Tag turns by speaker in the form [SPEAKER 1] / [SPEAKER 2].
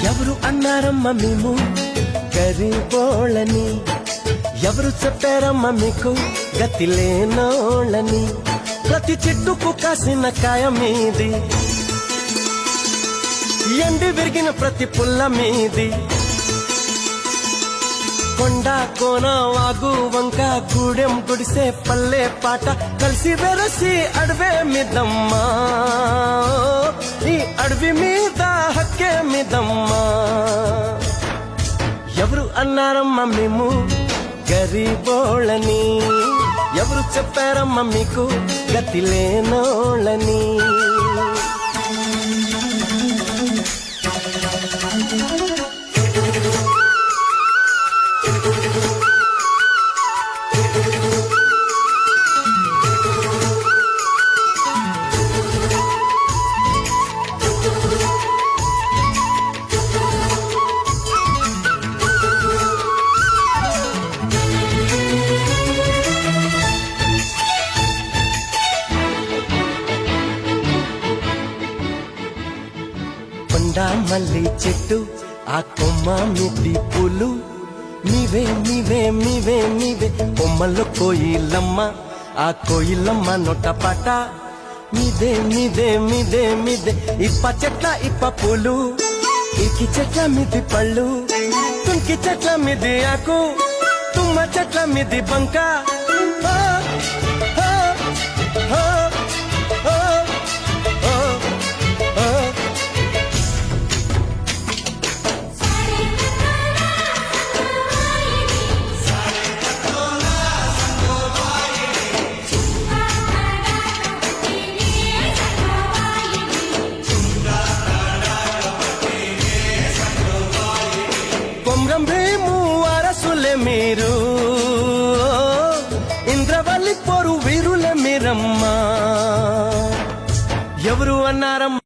[SPEAKER 1] ఎవరు అన్నారమ్మా మేము గరీబోళ్ళని, ఎవరు చెప్పారమ్మా మీకు గతి లేనోళ్ళని. ప్రతి చెట్టుకు కాసిన కాయ మీది, ఎండి విరిగిన ప్రతి పుల్ల మీది. కొండ కోన వాగు వంక గూడెం గుడిసే పల్లె పాట కలిసి వెరసి అడవే మిదమ్మా, ఈ అడవి మీద హక్కే మిదమ్మా. ఎవరు అన్నారమ్మా మేము గరీబోళ్ళని, ఎవరు చెప్పారమ్మా మీకు గతి లేనోళ్ళని. మల్లి చెట్టు ఆ కొమ్మ మిది పూలు, నీవే నీవే నీవే నీవే. కొమ్మల్లో కోయిలమ్మ, ఆ కోయిలమ్మ నొట్ట పాట మీదే మీదే మీదే మీదే. ఇప్ప చెట్ల ఇప్ప పూలు, ఇకి చెట్ల మిది పళ్ళు, తుంకి చెట్ల మిది ఆకు, తుమ్మ చెట్ల మిది బంక. కొమ్రం భీము వారసులే మీరు, ఇంద్రవల్లి పోరు వీరులే మీరమ్మా. ఎవరు అన్నారమ్మా